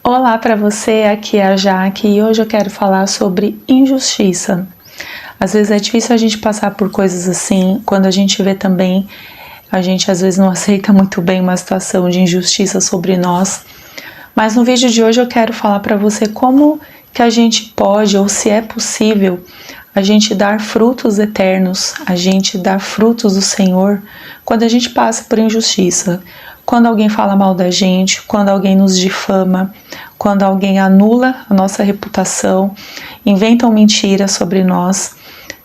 Olá para você, aqui é a Jaque e hoje eu quero falar sobre injustiça. Às vezes é difícil a gente passar por coisas assim, quando a gente vê também, a gente às vezes não aceita muito bem uma situação de injustiça sobre nós. Mas no vídeo de hoje eu quero falar para você como que a gente pode, ou se é possível, a gente dar frutos eternos, a gente dar frutos do Senhor quando a gente passa por injustiça. Quando alguém fala mal da gente, quando alguém nos difama, quando alguém anula a nossa reputação, inventam mentiras sobre nós.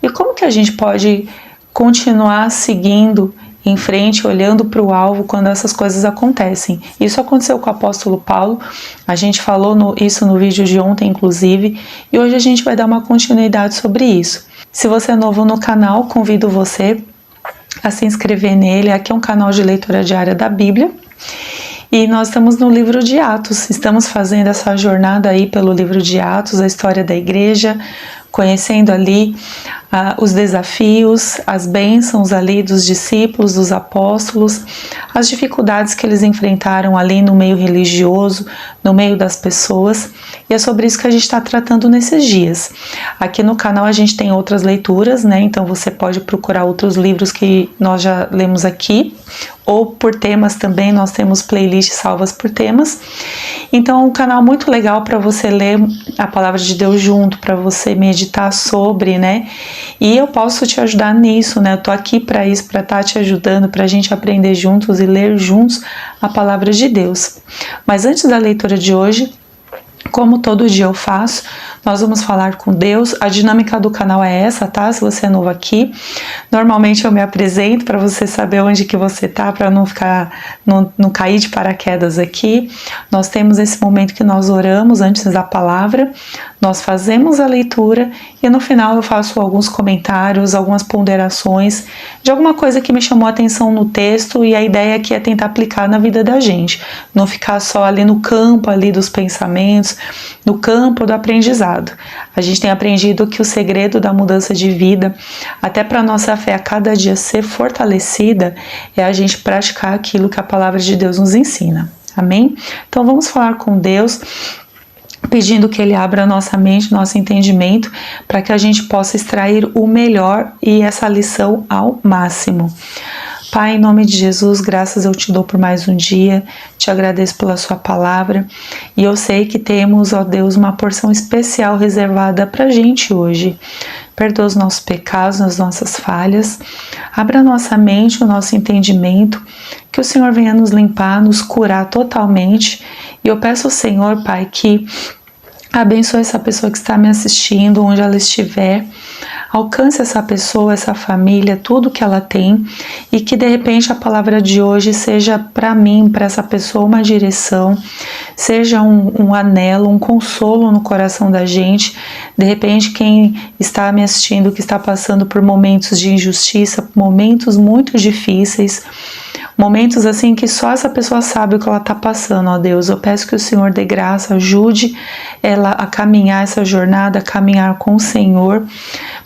E como que a gente pode continuar seguindo em frente, olhando para o alvo quando essas coisas acontecem? Isso aconteceu com o apóstolo Paulo, a gente falou isso no vídeo de ontem, inclusive, e hoje a gente vai dar uma continuidade sobre isso. Se você é novo no canal, convido você a se inscrever nele. Aqui é um canal de leitura diária da Bíblia e nós estamos no livro de Atos, estamos fazendo essa jornada aí pelo livro de Atos, a história da igreja, conhecendo ali os desafios, as bênçãos ali dos discípulos, dos apóstolos, as dificuldades que eles enfrentaram ali no meio religioso, no meio das pessoas, e é sobre isso que a gente está tratando nesses dias. Aqui no canal a gente tem outras leituras, né? Então você pode procurar outros livros que nós já lemos aqui, ou por temas também, nós temos playlists salvas por temas. Então é um canal muito legal para você ler a palavra de Deus junto, para você meditar sobre, né? E eu posso te ajudar nisso, né? Eu tô aqui para isso, para estar te ajudando, para a gente aprender juntos e ler juntos a palavra de Deus. Mas antes da leitura de hoje, como todo dia eu faço, nós vamos falar com Deus. A dinâmica do canal é essa, tá? Se você é novo aqui, normalmente eu me apresento para você saber onde que você tá, para não cair de paraquedas aqui. Nós temos esse momento que nós oramos antes da palavra, nós fazemos a leitura e no final eu faço alguns comentários, algumas ponderações de alguma coisa que me chamou a atenção no texto, e a ideia aqui é tentar aplicar na vida da gente, não ficar só ali no campo ali dos pensamentos, no campo do aprendizado. A gente tem aprendido que o segredo da mudança de vida, até para a nossa fé a cada dia ser fortalecida, é a gente praticar aquilo que a palavra de Deus nos ensina. Amém? Então vamos falar com Deus, pedindo que Ele abra a nossa mente, nosso entendimento, para que a gente possa extrair o melhor e essa lição ao máximo. Pai, em nome de Jesus, graças eu te dou por mais um dia, te agradeço pela sua palavra, e eu sei que temos, ó Deus, uma porção especial reservada pra gente hoje. Perdoa os nossos pecados, as nossas falhas, abra a nossa mente, o nosso entendimento, que o Senhor venha nos limpar, nos curar totalmente, e eu peço ao Senhor, Pai, que abençoe essa pessoa que está me assistindo, onde ela estiver, alcance essa pessoa, essa família, tudo que ela tem, e que de repente a palavra de hoje seja para mim, para essa pessoa, uma direção, seja um anelo, um consolo no coração da gente. De repente quem está me assistindo, que está passando por momentos de injustiça, momentos muito difíceis, momentos assim que só essa pessoa sabe o que ela está passando, ó Deus. Eu peço que o Senhor dê graça, ajude ela a caminhar essa jornada, a caminhar com o Senhor,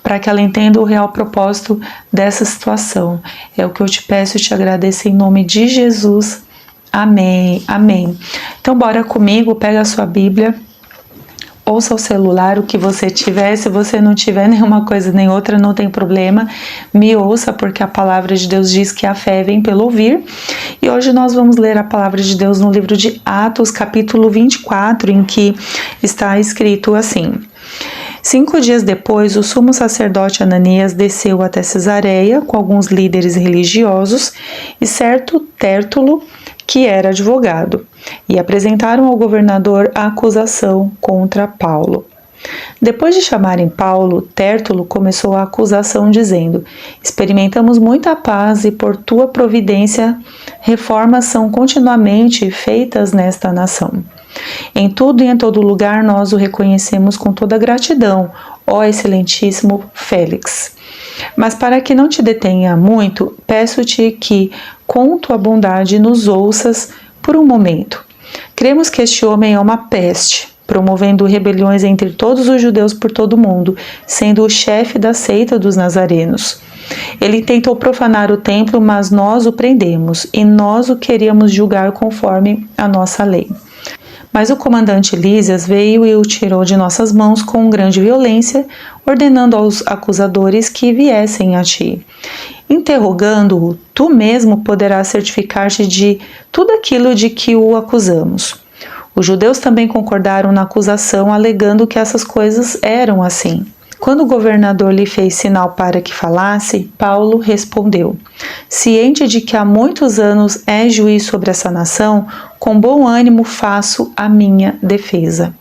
para que ela entenda o real propósito dessa situação. É o que eu te peço e te agradeço em nome de Jesus. Amém, amém. Então bora comigo, pega a sua Bíblia, ouça o celular, o que você tiver. Se você não tiver nenhuma coisa nem outra, não tem problema, me ouça, porque a palavra de Deus diz que a fé vem pelo ouvir. E hoje nós vamos ler a palavra de Deus no livro de Atos, capítulo 24, em que está escrito assim: 5 dias depois, o sumo sacerdote Ananias desceu até Cesareia com alguns líderes religiosos e certo Tértulo, que era advogado, e apresentaram ao governador a acusação contra Paulo. Depois de chamarem Paulo, Tértulo começou a acusação dizendo: experimentamos muita paz e por tua providência reformas são continuamente feitas nesta nação. Em tudo e em todo lugar nós o reconhecemos com toda gratidão, ó excelentíssimo Félix. Mas para que não te detenha muito, peço-te que, com tua bondade, nos ouças por um momento. Cremos que este homem é uma peste, promovendo rebeliões entre todos os judeus por todo o mundo, sendo o chefe da seita dos nazarenos. Ele tentou profanar o templo, mas nós o prendemos, e nós o queríamos julgar conforme a nossa lei. Mas o comandante Lísias veio e o tirou de nossas mãos com grande violência, ordenando aos acusadores que viessem a ti. Interrogando-o, tu mesmo poderás certificar-te de tudo aquilo de que o acusamos. Os judeus também concordaram na acusação, alegando que essas coisas eram assim. Quando o governador lhe fez sinal para que falasse, Paulo respondeu: ciente de que há muitos anos é juiz sobre essa nação, com bom ânimo faço a minha defesa.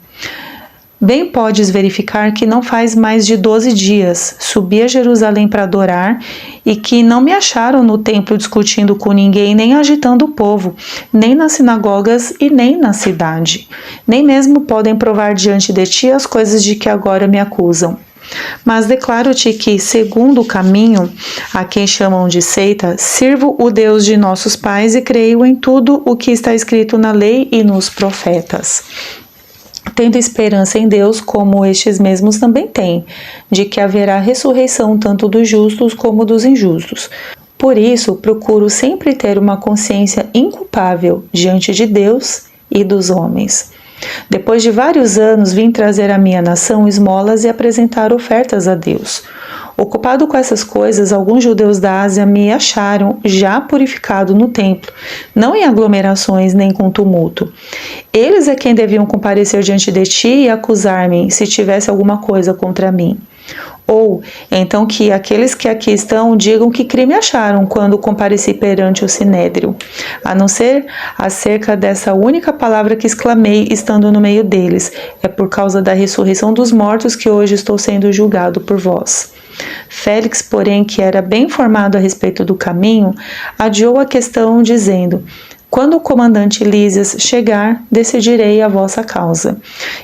Bem podes verificar que não faz mais de 12 dias subi a Jerusalém para adorar e que não me acharam no templo discutindo com ninguém, nem agitando o povo, nem nas sinagogas e nem na cidade. Nem mesmo podem provar diante de ti as coisas de que agora me acusam. Mas declaro-te que, segundo o caminho, a quem chamam de seita, sirvo o Deus de nossos pais e creio em tudo o que está escrito na lei e nos profetas. Tendo esperança em Deus, como estes mesmos também têm, de que haverá ressurreição tanto dos justos como dos injustos. Por isso, procuro sempre ter uma consciência inculpável diante de Deus e dos homens. Depois de vários anos, vim trazer à minha nação esmolas e apresentar ofertas a Deus. Ocupado com essas coisas, alguns judeus da Ásia me acharam já purificado no templo, não em aglomerações nem com tumulto. Eles é quem deviam comparecer diante de ti e acusar-me, se tivesse alguma coisa contra mim. Ou, então, que aqueles que aqui estão digam que crime acharam quando compareci perante o sinédrio, a não ser acerca dessa única palavra que exclamei estando no meio deles: é por causa da ressurreição dos mortos que hoje estou sendo julgado por vós. Félix, porém, que era bem informado a respeito do caminho, adiou a questão, dizendo: quando o comandante Lísias chegar, decidirei a vossa causa.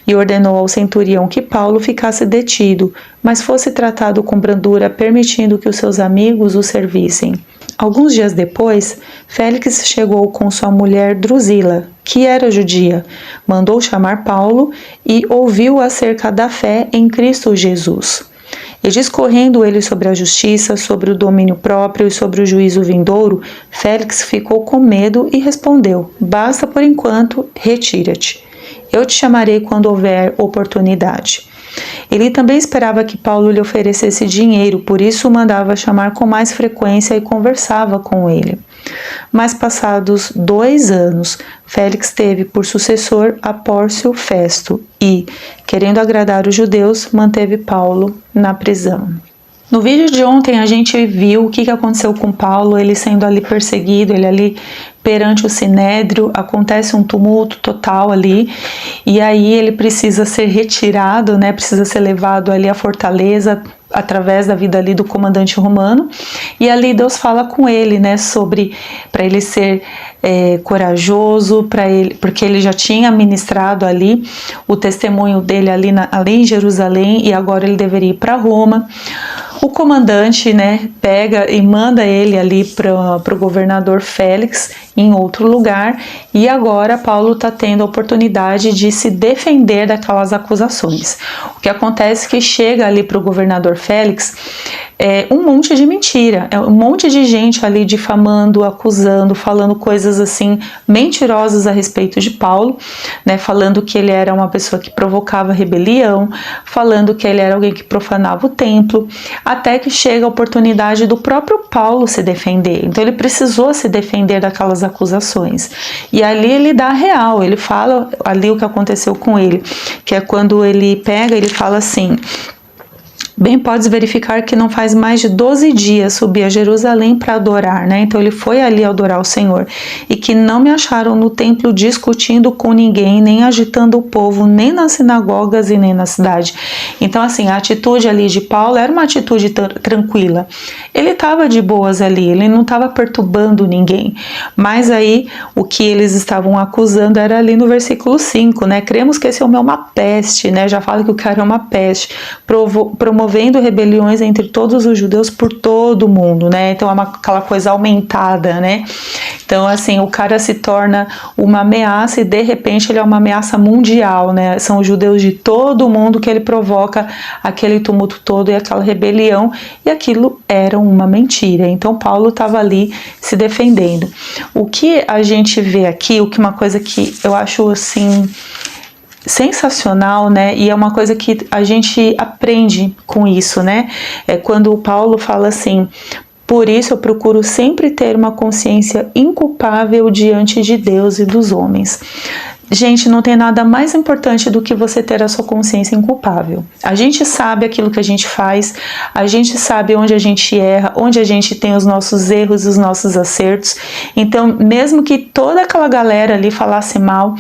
E ordenou ao centurião que Paulo ficasse detido, mas fosse tratado com brandura, permitindo que os seus amigos o servissem. Alguns dias depois, Félix chegou com sua mulher Drusila, que era judia, mandou chamar Paulo e ouviu acerca da fé em Cristo Jesus. E discorrendo ele sobre a justiça, sobre o domínio próprio e sobre o juízo vindouro, Félix ficou com medo e respondeu: basta por enquanto, retira-te. Eu te chamarei quando houver oportunidade. Ele também esperava que Paulo lhe oferecesse dinheiro, por isso o mandava chamar com mais frequência e conversava com ele. Mas passados 2 anos, Félix teve por sucessor a Pórcio Festo e, querendo agradar os judeus, manteve Paulo na prisão. No vídeo de ontem a gente viu o que aconteceu com Paulo, ele sendo ali perseguido, ele ali perante o sinédrio, acontece um tumulto total ali, e aí ele precisa ser retirado, né, precisa ser levado ali à fortaleza, através da vida ali do comandante romano, e ali Deus fala com ele, né, sobre, para ele ser corajoso, para ele, porque ele já tinha ministrado ali o testemunho dele ali em Jerusalém, e agora ele deveria ir para Roma. O comandante, né, pega e manda ele ali para o governador Félix em outro lugar, e agora Paulo está tendo a oportunidade de se defender daquelas acusações. O que acontece é que chega ali para o governador Félix um monte de mentira, um monte de gente ali difamando, acusando, falando coisas assim mentirosas a respeito de Paulo, né, falando que ele era uma pessoa que provocava rebelião, falando que ele era alguém que profanava o templo, até que chega a oportunidade do próprio Paulo se defender. Então ele precisou se defender daquelas acusações. E ali ele dá a real, ele fala ali o que aconteceu com ele, que é quando ele pega, ele fala assim: bem podes verificar que não faz mais de 12 dias subi a Jerusalém para adorar, né? Então ele foi ali adorar o Senhor, e que não me acharam no templo discutindo com ninguém, nem agitando o povo, nem nas sinagogas e nem na cidade. Então assim, a atitude ali de Paulo era uma atitude tranquila. Ele estava de boas ali, ele não estava perturbando ninguém. Mas aí o que eles estavam acusando era ali no versículo 5, né? Cremos que esse homem é uma peste, né? Já fala que o cara é uma peste, promovendo rebeliões entre todos os judeus por todo o mundo, né? Então é aquela coisa aumentada, né? Então, assim, o cara se torna uma ameaça e de repente ele é uma ameaça mundial, né? São os judeus de todo mundo que ele provoca aquele tumulto todo e aquela rebelião, e aquilo era uma mentira. Então Paulo estava ali se defendendo. O que a gente vê aqui, uma coisa que eu acho assim sensacional, né? E é uma coisa que a gente aprende com isso, né? É quando o Paulo fala assim: por isso eu procuro sempre ter uma consciência inculpável diante de Deus e dos homens. Gente, não tem nada mais importante do que você ter a sua consciência inculpável. A gente sabe aquilo que a gente faz, a gente sabe onde a gente erra, onde a gente tem os nossos erros e os nossos acertos. Então, mesmo que toda aquela galera ali falasse mal,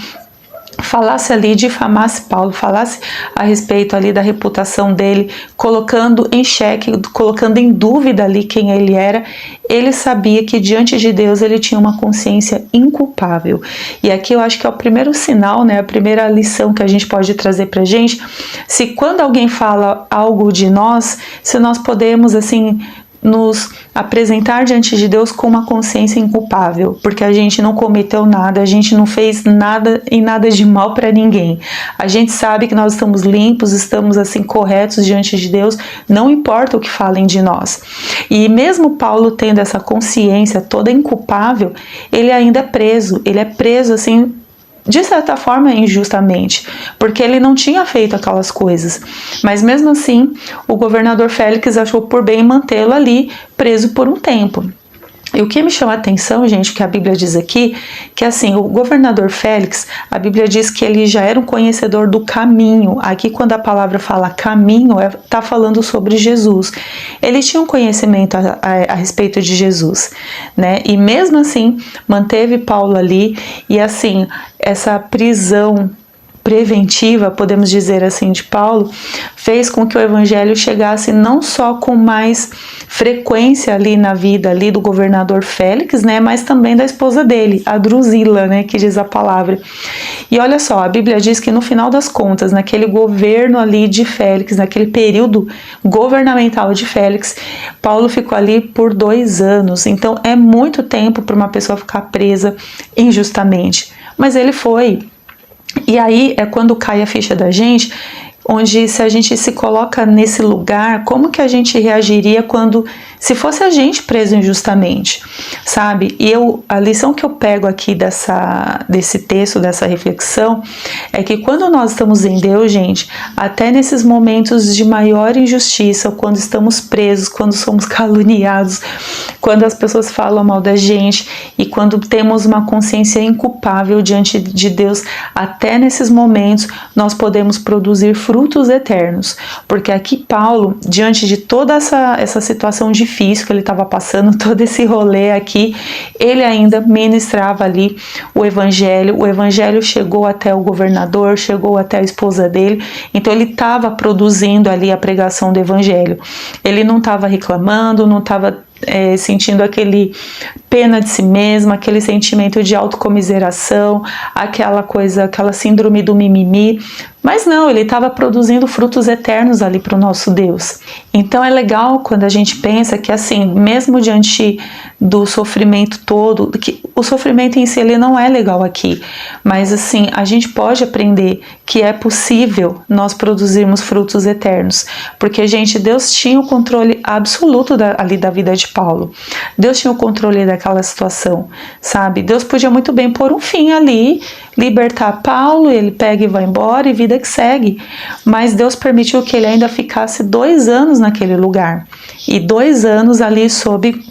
falasse ali, difamasse Paulo, falasse a respeito ali da reputação dele, colocando em xeque, colocando em dúvida ali quem ele era, ele sabia que diante de Deus ele tinha uma consciência inculpável. E aqui eu acho que é o primeiro sinal, né, a primeira lição que a gente pode trazer pra gente, se quando alguém fala algo de nós, se nós podemos assim nos apresentar diante de Deus com uma consciência inculpável, porque a gente não cometeu nada, a gente não fez nada e nada de mal para ninguém. A gente sabe que nós estamos limpos, estamos assim corretos diante de Deus, não importa o que falem de nós. E mesmo Paulo tendo essa consciência toda inculpável, ele ainda ele é preso assim, de certa forma injustamente, porque ele não tinha feito aquelas coisas, mas mesmo assim o governador Félix achou por bem mantê-lo ali preso por um tempo. E o que me chama a atenção, gente, que a Bíblia diz aqui, que assim, o governador Félix, a Bíblia diz que ele já era um conhecedor do caminho. Aqui quando a palavra fala caminho, está falando sobre Jesus. Ele tinha um conhecimento a respeito de Jesus, né? E mesmo assim, manteve Paulo ali, e assim, essa prisão preventiva, podemos dizer assim, de Paulo, fez com que o evangelho chegasse não só com mais frequência ali na vida ali do governador Félix, né, mas também da esposa dele, a Drusila, né, que diz a palavra. E olha só, a Bíblia diz que no final das contas, naquele governo ali de Félix, naquele período governamental de Félix, Paulo ficou ali por 2 anos. Então é muito tempo para uma pessoa ficar presa injustamente, mas ele foi. E aí é quando cai a ficha da gente, onde se a gente se coloca nesse lugar, como que a gente reagiria se fosse a gente preso injustamente, sabe? E a lição que eu pego aqui desse texto, dessa reflexão, é que quando nós estamos em Deus, gente, até nesses momentos de maior injustiça, quando estamos presos, quando somos caluniados, quando as pessoas falam mal da gente e quando temos uma consciência inculpável diante de Deus, até nesses momentos nós podemos produzir frutos eternos, porque aqui Paulo, diante de toda essa situação difícil que ele estava passando, todo esse rolê aqui, ele ainda ministrava ali o evangelho chegou até o governador, chegou até a esposa dele, então ele estava produzindo ali a pregação do evangelho, ele não estava reclamando, não estava sentindo aquele pena de si mesmo, aquele sentimento de autocomiseração, aquela síndrome do mimimi, mas não, ele estava produzindo frutos eternos ali para o nosso Deus. Então é legal quando a gente pensa que assim, mesmo diante do sofrimento todo, que o sofrimento em si ele não é legal aqui, mas assim, a gente pode aprender que é possível nós produzirmos frutos eternos, porque gente, Deus tinha o controle absoluto ali da vida de Paulo, Deus tinha o controle daquela situação, sabe? Deus podia muito bem pôr um fim ali, libertar Paulo, ele pega e vai embora e vida que segue, mas Deus permitiu que ele ainda ficasse 2 anos naquele lugar, e 2 anos ali sob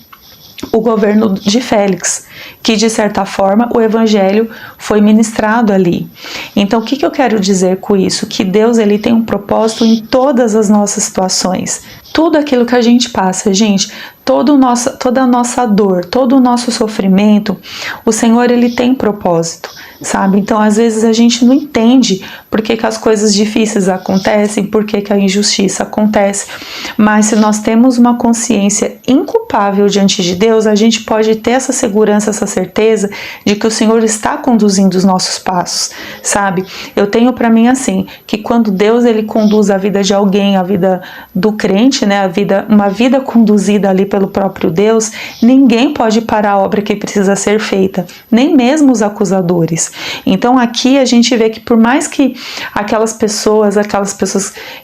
o governo de Félix, que de certa forma o evangelho foi ministrado ali. Então o que eu quero dizer com isso? Que Deus ele tem um propósito em todas as nossas situações. Tudo aquilo que a gente passa, gente, toda a nossa dor, todo o nosso sofrimento, o Senhor ele tem propósito, sabe? Então às vezes a gente não entende por que as coisas difíceis acontecem, por que a injustiça acontece, mas se nós temos uma consciência inculpável diante de Deus, a gente pode ter essa segurança, essa certeza de que o Senhor está conduzindo os nossos passos, sabe? Eu tenho para mim assim, que quando Deus ele conduz a vida de alguém, a vida do crente, né, uma vida conduzida ali pelo próprio Deus, ninguém pode parar a obra que precisa ser feita, nem mesmo os acusadores. Então aqui a gente vê que por mais que aquelas pessoas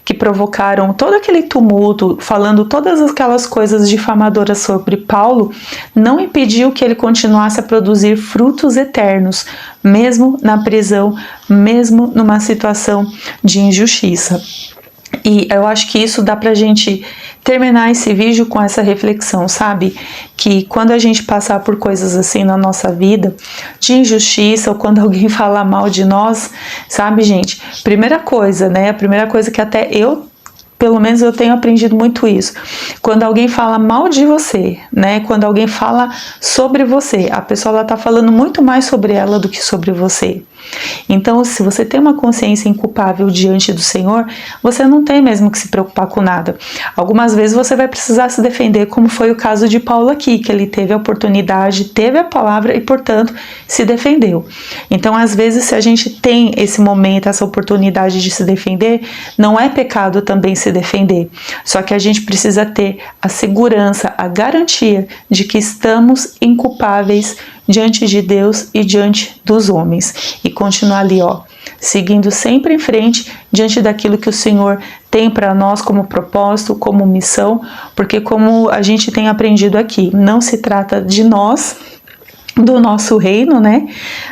que provocaram todo aquele tumulto, falando todas aquelas coisas difamadoras sobre Paulo, não impediu que ele continuasse a produzir frutos eternos, mesmo na prisão, mesmo numa situação de injustiça. E eu acho que isso dá pra gente terminar esse vídeo com essa reflexão, sabe? Que quando a gente passar por coisas assim na nossa vida, de injustiça, ou quando alguém fala mal de nós, sabe, gente? Primeira coisa, né? A primeira coisa que até pelo menos eu tenho aprendido muito isso. Quando alguém fala mal de você, né? Quando alguém fala sobre você, a pessoa ela tá falando muito mais sobre ela do que sobre você. Então, se você tem uma consciência inculpável diante do Senhor, você não tem mesmo que se preocupar com nada. Algumas vezes você vai precisar se defender, como foi o caso de Paulo aqui, que ele teve a oportunidade, teve a palavra e, portanto, se defendeu. Então, às vezes, se a gente tem esse momento, essa oportunidade de se defender, não é pecado também se defender. Só que a gente precisa ter a segurança, a garantia de que estamos inculpáveis diante de Deus e diante dos homens, e continuar ali, seguindo sempre em frente diante daquilo que o Senhor tem para nós como propósito, como missão, porque como a gente tem aprendido aqui, não se trata de nós, do nosso reino, né,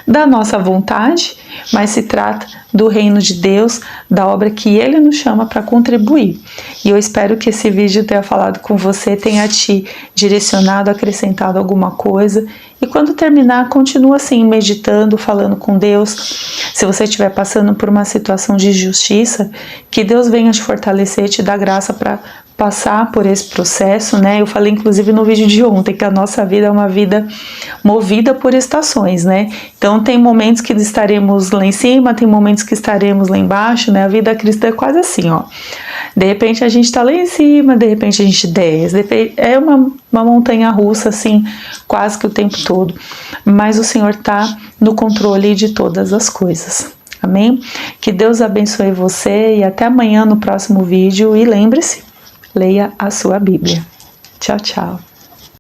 da nossa vontade, mas se trata do reino de Deus, da obra que Ele nos chama para contribuir. E eu espero que esse vídeo tenha falado com você, tenha te direcionado, acrescentado alguma coisa. E quando terminar, continua assim, meditando, falando com Deus. Se você estiver passando por uma situação de injustiça, que Deus venha te fortalecer, te dar graça para passar por esse processo, né? Eu falei inclusive no vídeo de ontem que a nossa vida é uma vida movida por estações, né? Então tem momentos que estaremos lá em cima, tem momentos que estaremos lá embaixo, né? A vida cristã é quase assim, de repente a gente tá lá em cima, de repente a gente desce, é uma montanha russa assim, quase que o tempo todo, mas o Senhor tá no controle de todas as coisas. Amém? Que Deus abençoe você e até amanhã no próximo vídeo, e lembre-se, leia a sua Bíblia. Tchau, tchau.